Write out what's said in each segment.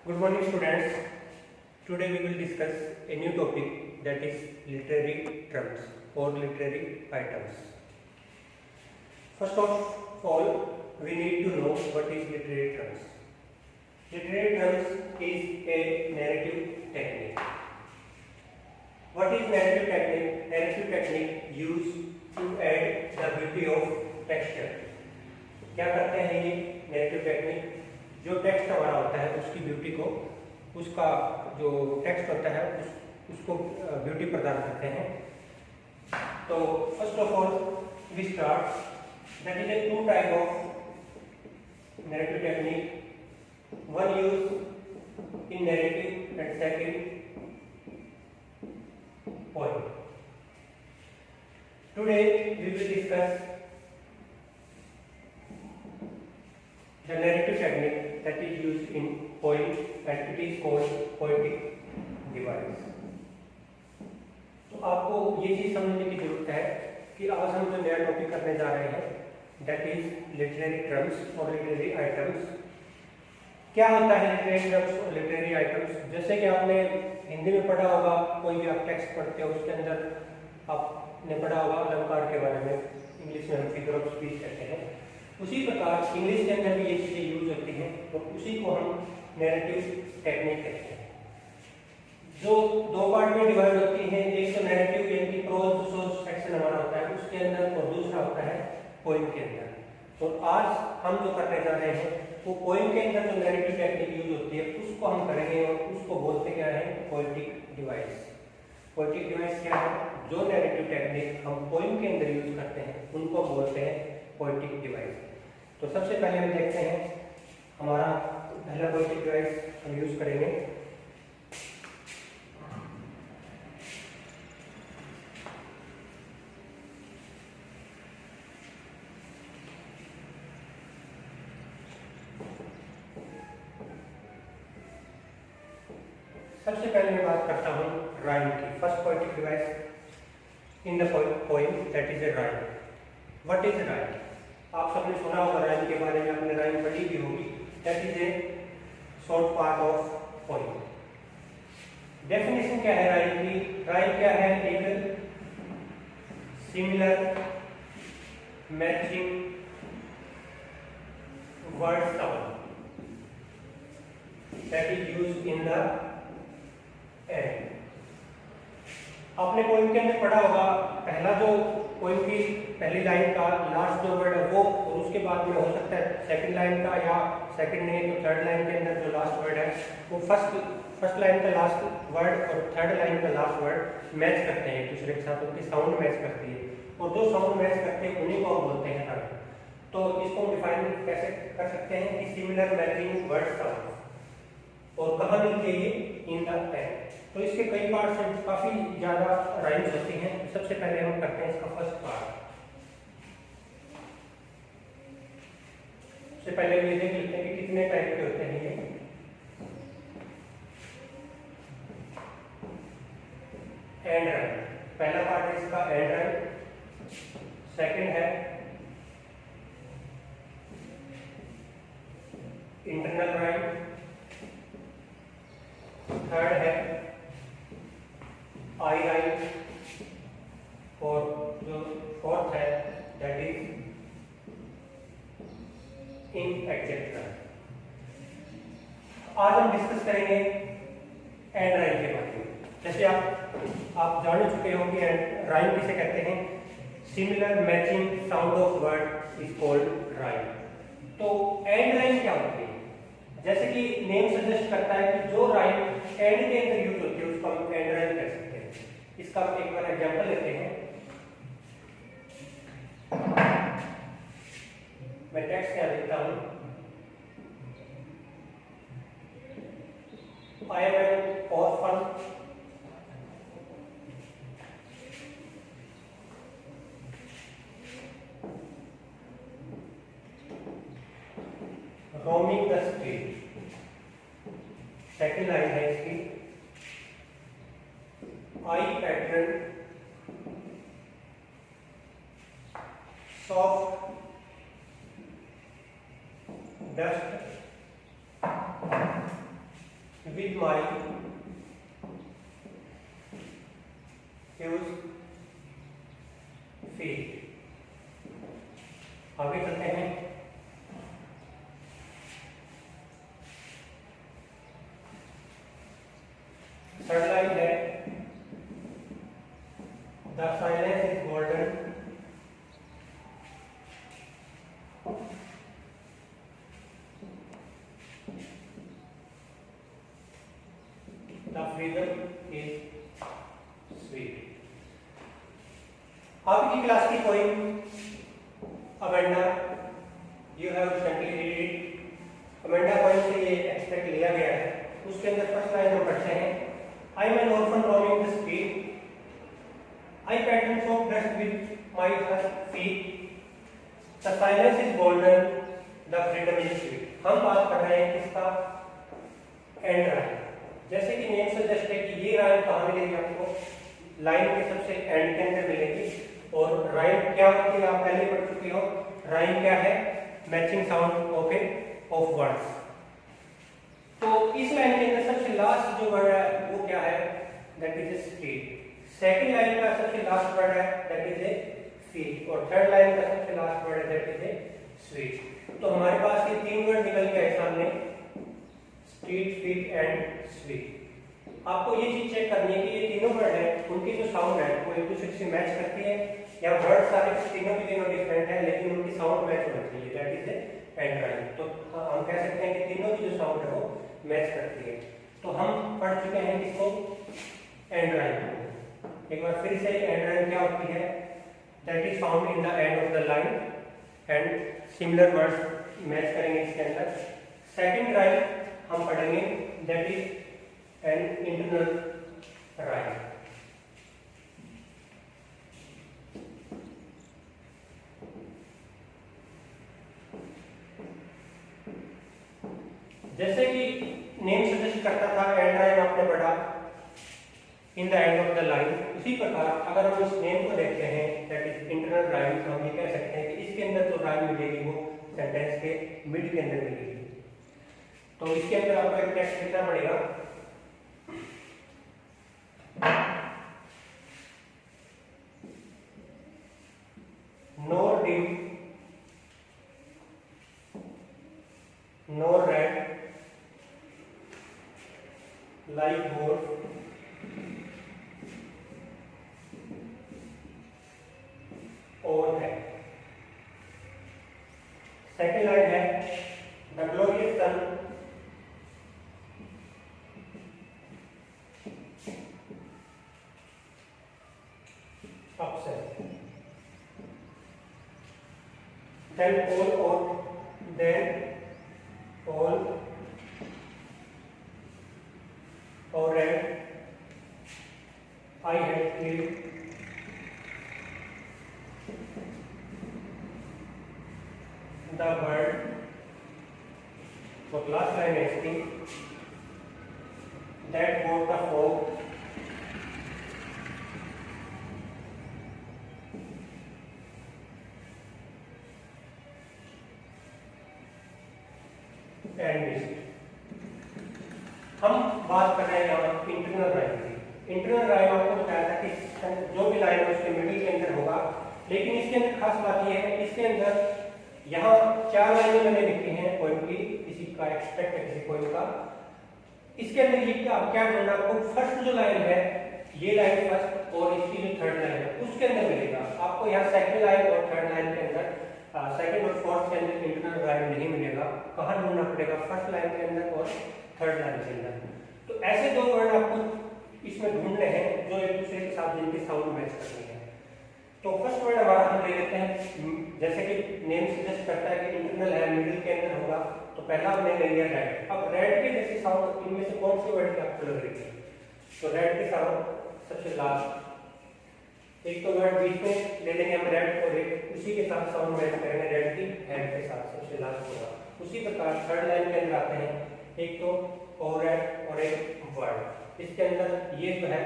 Good morning, students. Today we will discuss a new topic, that is literary terms or literary items. First of all, we need to know what is literary terms. Literary terms is a narrative technique. What is narrative technique? Narrative technique used to add the beauty of texture. क्या करते हैं ये narrative technique? जो text हमारा होता है उसकी beauty को, उसका जो टेक्स्ट होता है उसको ब्यूटी प्रदान करते हैं. तो first of all we start, that is a two type of narrative technique, one use in narrative and second poem. Today we will discuss the narrative technique that is used in poem and it is called poetic device. तो आपको ये चीज समझने की जरूरत है कि आज हम जो नया टॉपिक करने जा रहे हैं that is literary terms और literary items. क्या होता है literary terms और literary items? जैसे कि आपने हिंदी में पढ़ा होगा, कोई भी आप टेक्स्ट पढ़ते हो उसके अंदर आपने पढ़ा होगा अलंकार के बारे में, इंग्लिश में हम फिगर ऑफ स्पीच कहते हैं. उसी प्रकार इंग्लिश के अंदर भी ये चीजें यूज होती हैं और उसी को हम नैरेटिव टेक्निक कहते हैं. जो दो पार्ट में डिवाइड होती हैं, एक तो नैरेटिव यानी कि प्रोज सेक्शन हमारा होता है उसके अंदर, और दूसरा होता है पोएम के अंदर. तो आज हम जो करने जा रहे हैं वो पोएम के अंदर जो नैरेटिव टेक्निक यूज होती है उसको हम करेंगे और उसको बोलते क्या है, पोएटिक डिवाइस. पोएटिक डिवाइस क्या है? जो नैरेटिव टेक्निक हम पोएम के अंदर यूज करते हैं उनको बोलते हैं पोएटिक डिवाइस. तो सबसे पहले हम देखते हैं हमारा पहला पोएटिक डिवाइस हम यूज करेंगे. सबसे पहले मैं बात करता हूँ राइम की. First poetic device in the poem that is A rhyme. What is rhyme? आप सबने सुना होगा राइम के बारे में, आपने राइम पढ़ी भी होगी. That is A short part of poem. Definition क्या है राइम की? राइम क्या है? एक similar matching word sound that is used in the end. आपने पोएम के अंदर पढ़ा होगा, पहला जो पोएम की पहली लाइन का लास्ट जो वर्ड है वो, और उसके बाद में हो सकता है सेकंड लाइन का, या सेकंड नहीं तो थर्ड लाइन के अंदर जो लास्ट वर्ड है वो फर्स्ट लाइन का लास्ट वर्ड और थर्ड लाइन का लास्ट वर्ड मैच करते हैं एक दूसरे के साथ, उनकी साउंड मैच करती है, और जो साउंड मैच करते हैं उन्हीं को हम बोलते हैं राइम. तो इसको डिफाइन कैसे कर सकते हैं कि सिमिलर मैचिंग वर्ड साउंड. और कहाँ मिलती है ये? In the end. तो इसके कई पार्ट्स हैं, काफी ज्यादा राइम्स होती हैं. सबसे पहले हम करते हैं इसका फर्स्ट पार्ट. सबसे पहले ये देख लेते हैं कि कितने टाइप के होते हैं ये. एंड राइम, पहला पार्ट है इसका एंड राइम. सेकंड है इंटरनल राइम. थर्ड है आई राइम. और जो फोर्थ है that is in exact rhyme. आज हम डिस्कस करेंगे एंड राइम के बारे में. जैसे आप जान चुके हो कि राइम किसे कहते हैं? Similar matching sound of word is called rhyme. तो एंड राइम क्या होती है? जैसे कि नेम सजेस्ट करता है कि जो राइम एंड के अंदर यूज होती है उसको हम एंड राइम कह सकते हैं. इसका एक बार एग्जांपल लेते हैं. मैं टेक्स्ट क्या लिखता हूं? I am an orphan roaming the street. Second line है इसकी, I pattern soft dust with my fused feet। आगे चलते हैं। थर्ड लाइन है the silence is golden the freedom is sweet. आपकी क्लास की poem Amanda, you have recently read it. Amanda poem से ये एक्सट्रैक्ट लिया गया है। उसके अंदर फर्स्ट लाइन हम पढ़ते हैं, आई am an orphan roaming the street, I pattern soft dust with my feet, the silence is golden, the freedom is sweet. हम बात कर रहे हैं किसका? And rhyme. जैसे कि नेम सजेस्ट है कि ये राइम कहाँ मिलेगी आपको? लाइन के सबसे एंड के अंदर मिलेगी। और राइम क्या होती है आप पहले पढ़ चुके हो। राइम क्या है? Matching sound of words. तो इस लाइन के अंदर सबसे लास्ट जो वर्ड है वो क्या है? That is A street. Second line का सबसे लास्ट वर्ड है दैट इज ए फीट। और थर्ड लाइन का सबसे लास्ट वर्ड है दैट इज ए स्वीट। तो हमारे पास ये तीन वर्ड निकल गए सामने, स्ट्रीट, फीट एंड स्वीट। आपको ये चीज चेक करनी है कि ये तीनों वर्ड है उनकी जो साउंड है वो एक दूसरे से मैच करती है, या वर्ड सारे तीनों के तीनों डिफरेंट है लेकिन उनकी साउंड मैच होनी चाहिए, that is A and rhyme. तो हम कह सकते हैं कि तीनों की जो साउंड है वो मैच करती है। तो हम पढ़ चुके हैं किसको? And rhyme. एक बार फिर से एंड राइम क्या होती है? That is found in the end of the line and similar words match करेंगे इसके अंदर। सेकंड राइम हम पढ़ेंगे that is an internal rhyme. जैसे कि नेम सजेस्ट करता था, एंड राइम आपने पढ़ा in the end of the line. उसी प्रकार अगर हम इस नेम को देखते हैं दैट इज इंटरनल राइम, तो हम ये कह सकते हैं कि इसके अंदर जो राइम मिलेगी वो सेंटेंस के मिड के अंदर मिलेगी। तो इसके अंदर आपको एक टेक्स्ट लिखना पड़ेगा, nor dim nor red like gold or है। सेकेंड लाइन है the glorious sun upset, then all red I had killed the bird। और लास्ट लाइन है इसकी that got the fog and mist. हम बात कर रहे हैं यहाँ इंटरनल राइम की। इंटरनल राइम आपको बताया था कि जो भी लाइन है उसके मिडिल के अंदर होगा, लेकिन इसके अंदर खास बात यह है इसके अंदर यहाँ 4 लाइनें मैंने लिखी हैं पोएम की, किसी का एक्सट्रैक्ट है किसी पोएम का। इसके अंदर ये क्या ढूंढना आपको? फर्स्ट जो लाइन है ये लाइन फर्स्ट और इसकी जो थर्ड लाइन है उसके अंदर मिलेगा आपको। यहाँ सेकंड लाइन और थर्ड लाइन के अंदर, सेकंड और फोर्थ के अंदर इंटरनल राइम नहीं मिलेगा। कहाँ ढूंढना पड़ेगा? फर्स्ट लाइन के अंदर और थर्ड लाइन के अंदर। तो ऐसे दो वर्ड आपको इसमें ढूंढने हैं जो एक दूसरे के साथ जिनकी साउंड मैच करनी है। तो फर्स्ट वर्ड हमारा हम ले लेते हैं, जैसे कि नेम सजेस्ट करता है कि इंटरनल है, मिडिल के अंदर होगा, तो पहला हमने ले लिया रेड। अब रेड के जैसी साउंड इनमें से कौन सी वर्ड की आपको लग रही है? तो रेड की साउंड सबसे लास्ट। एक तो वर्ड बीच में ले लेंगे हम रेड और एक उसी के साथ साउंड मैच करेंगे रेड की हेड के साथ, सबसे लास्ट होगा। उसी प्रकार थर्ड लाइन के अंदर आते हैं, एक तो और रेड और एक वर्ड। इसके अंदर ये जो है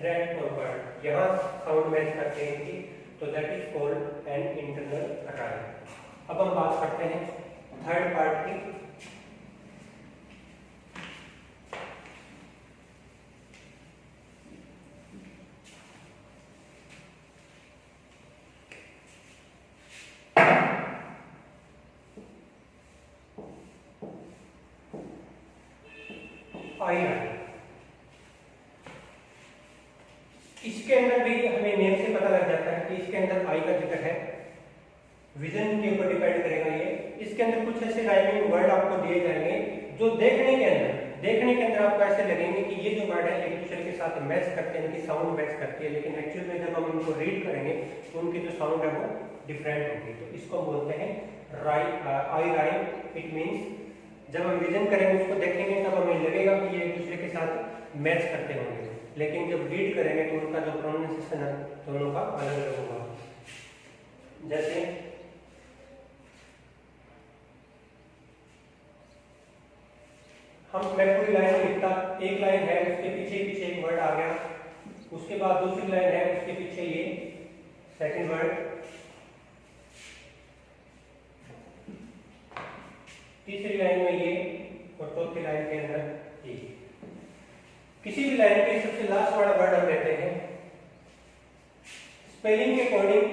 रेड और वर्ड यहाँ साउंड मैच करते हैं कि, तो that is called an internal rhyme. अब हम बात करते हैं थर्ड पार्ट की। आई लाइन। इसके अंदर भी हमें नेम से पता लग जाता है कि इसके अंदर आई का जिक्र है, विजन के ऊपर डिपेंड करेगा ये। इसके अंदर कुछ ऐसे राइमिंग वर्ड आपको दिए जाएंगे जो देखने के अंदर आपको ऐसे लगेंगे कि ये जो वर्ड है एक दूसरे के साथ मैच करते हैं, इनकी साउंड मैच करती है, लेकिन एक्चुअल में जब हम इनको रीड करेंगे तो उनकी जो साउंड है वो डिफरेंट होगी। तो इसको बोलते हैं आई राइम। इट मींस जब हम विजन करेंगे, उसको देखेंगे, तब हमें लगेगा कि ये एक दूसरे के साथ मैच करते होंगे, लेकिन जब रीड करेंगे तो उनका जो प्रोनाउंसिएशन है दोनों का अलग अलग होगा। जैसे मैं पूरी लाइन लिखता, एक लाइन है उसके पीछे एक वर्ड आ गया, उसके बाद दूसरी लाइन है उसके पीछे ये सेकंड वर्ड, तीसरी लाइन में ये, और चौथी लाइन के अंदर ये। किसी भी लाइन के सबसे लास्ट वाला वर्ड हम लेते हैं, स्पेलिंग के अकॉर्डिंग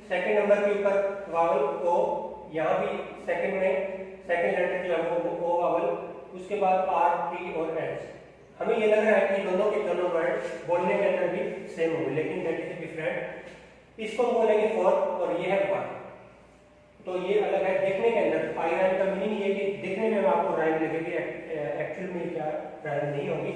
सेकंड नंबर के ऊपर वावल ओ, यहाँ भी सेकंड लेटर जो है वो ओ वावल, उसके बाद आर, टी और एच। हमें ये लग रहा है कि दोनों के दोनों वर्ड बोलने के अंदर भी सेम होंगे, लेकिन दैट इज डिफरेंट। इसको हम बोलेंगे फॉर और ये है वन, तो ये अलग है। देखने के अंदर आई राइम का मीनिंग ये कि देखने में आपको राइम लगेगी, एक्चुअल में क्या राइम नहीं होगी।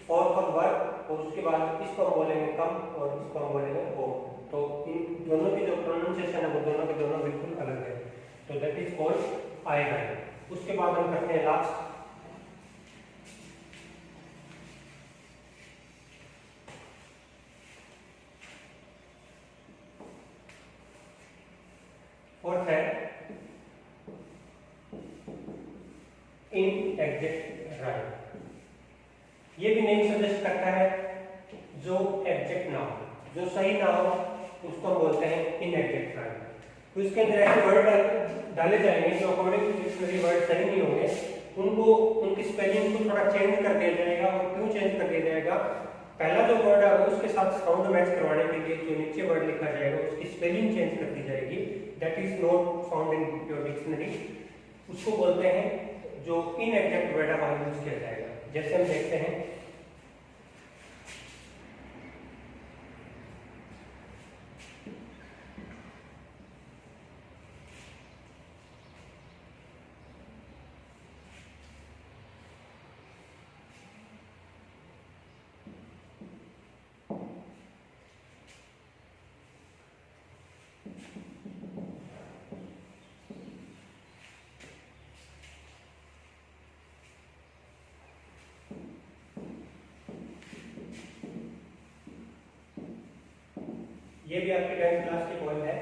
फॉर वर्क, और उसके बाद इसको हम बोलेंगे कम और इसको हम बोलेंगे ओ। तो इन दोनों की जो प्रोनाउंसिएशन है वो दोनों के दोनों बिल्कुल अलग है, तो that is called I rhyme. उसके बाद हम करते हैं लास्ट, फोर्थ है इन एग्जैक्ट राइम। ये भी नेम सजेस्ट करता है जो एग्जैक्ट ना हो, जो सही ना हो, उसको हम बोलते हैं इन एग्जैक्ट राइम। तो इसके अंदर ऐसे वर्ड डाले जाएंगे जो अकॉर्डिंग टू डिक्शनरी वर्ड सही नहीं होंगे, उनको उनकी स्पेलिंग को थोड़ा चेंज कर दिया जाएगा। और क्यों चेंज कर दिया जाएगा? पहला जो वर्ड है उसके साथ साउंड मैच करवाने के लिए जो नीचे वर्ड लिखा जाएगा उसकी स्पेलिंग चेंज कर दी जाएगी, that is not found in your dictionary. उसको बोलते हैं जो इनएग्जैक्ट वर्ड है वहां यूज किया जाएगा। जैसे हम देखते हैं, ये भी आपके 10th क्लास की पोएम है,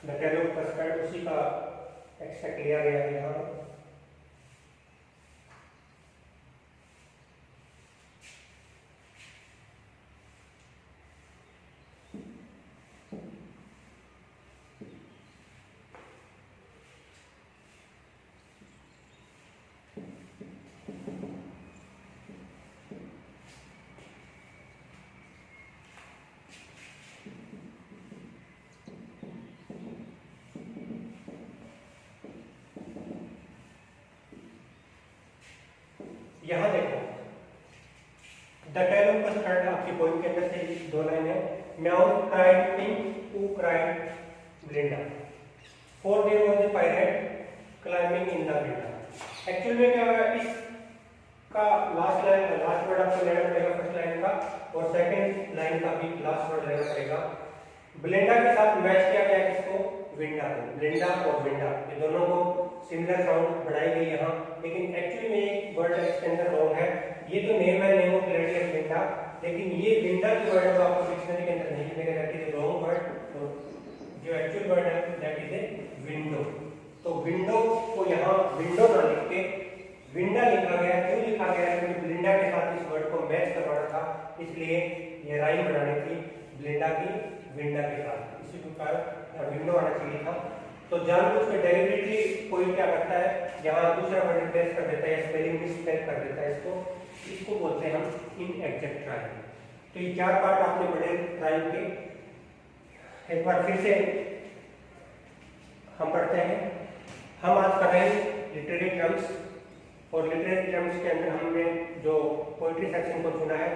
द टेल ऑफ कस्टर्ड, उसी का एक्सट्रैक्ट लिया गया है यहाँ। यहाँ देखो, द टेल ऑफ कस्टर्ड आपकी पोएम के अंदर से दो लाइन है। Meow cried pink, who cried Belinda, for there was a pirate climbing in the window. Actual में क्या होगा, इसका लास्ट वर्ड आपको लेना पड़ेगा फर्स्ट लाइन का, और सेकंड लाइन का भी लास्ट वर्ड लेना पड़ेगा। ब्लिंडा के साथ मैच किया गया है किसको? विंडा को। ब्लिंडा और विंडा ये दोनों को सिमिलर साउंड बढ़ाई गई यहाँ, लेकिन एक्चुअली में एक वर्ड इसके अंदर रॉन्ग है। ये तो नेम है, नेम ऑफ लेडी ऑफ विंडा, लेकिन ये विंडा जो वर्ड है वो आपको डिक्शनरी के अंदर नहीं मिलेगा, दैट इज रॉन्ग वर्ड। तो जो एक्चुअल वर्ड है दैट इज ए विंडो। तो विंडो को यहाँ विंडो ना लिख के विंडा लिखा गया। क्यों लिखा गया? क्योंकि ब्लिंडा के साथ इस वर्ड को मैच करवाना था, इसलिए ये राइम बनानी थी ब्लिंडा की विंडा के साथ, इसी प्रकार विंडो आना चाहिए था। तो जानबूझ के डेलिबरेटली कोई क्या करता है, यहाँ दूसरा वर्ड रिप्लेस कर देता है या स्पेलिंग मिसस्पेल कर देता है, इसको बोलते हैं हम इनएग्जैक्ट राइम। तो ये चार पार्ट आपने पढ़े राइम के, एक बार फिर से हम पढ़ते हैं। हम आज कर रहे हैं लिटरेरी टर्म्स। और लिटरेरी टर्म्स के अंदर हमने जो पोइट्री सेक्शन को चुना है,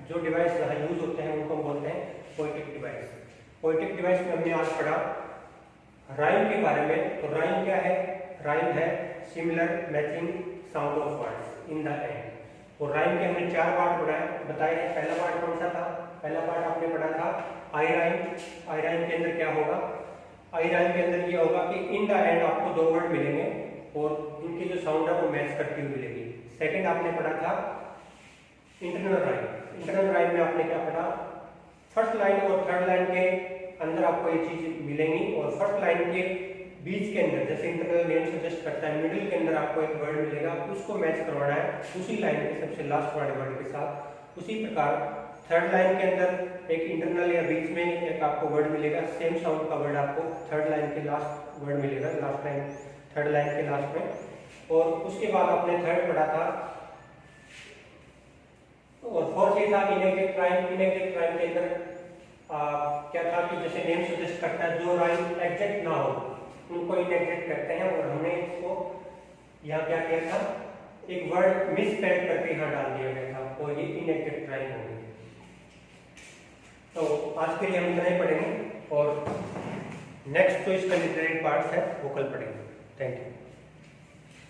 जो डिवाइस यहाँ यूज होते हैं उनको हम बोलते हैं पोइटिक डिवाइस। पोइटिक डिवाइस में हमने आज पढ़ा राइम के बारे में। तो राइम क्या है? राइम है similar matching sound of words in the end. तो राइम के हमने 4 पार्ट बताए हैं। पहला पार्ट कौन सा था? पहला पार्ट आपने पढ़ा था आई राइम। आई राइम के अंदर क्या होगा? आई राइम के अंदर ये होगा कि इन द एंड आपको 2 वर्ड मिलेंगे और इनकी जो साउंड है वो मैच करती हुई मिलेगी। सेकंड आपने पढ़ा था इंटरनल राइम। इंटरनल राइम में आपने क्या पढ़ा? फर्स्ट लाइन और थर्ड लाइन के अंदर आपको ये चीज मिलेंगी और फर्स्ट लाइन के बीच के अंदर, जैसे इंटरनल नेम सजेस्ट करता है, मिडिल के अंदर आपको एक वर्ड मिलेगा, उसको मैच करवाना है उसी लाइन के सबसे लास्ट वाले वर्ड के साथ। उसी प्रकार थर्ड लाइन के अंदर एक इंटरनल या बीच में एक आपको वर्ड मिलेगा, सेम साउंड का वर्ड आपको थर्ड लाइन के लास्ट वर्ड मिलेगा, लास्ट लाइन थर्ड लाइन के लास्ट में। और उसके बाद आपने थर्ड पढ़ा था और फोर्थ ये था इनेक्टेड राइम। इनेक्टेड राइम के अंदर क्या था कि जैसे नेम सजेस्ट करता है जो राइम एग्जैक्ट ना हो उनको इनेक्टेड करते हैं, और हमने इसको यहाँ क्या किया था, एक वर्ड मिसस्पेल करके यहाँ डाल दिया गया था, तो ये इनेक्टेड राइम हो गई। तो आज के लिए हम इतना ही पढ़ेंगे और नेक्स्ट जो इसका लिटरेरी पार्ट है वो कल पढ़ेंगे। Thank you.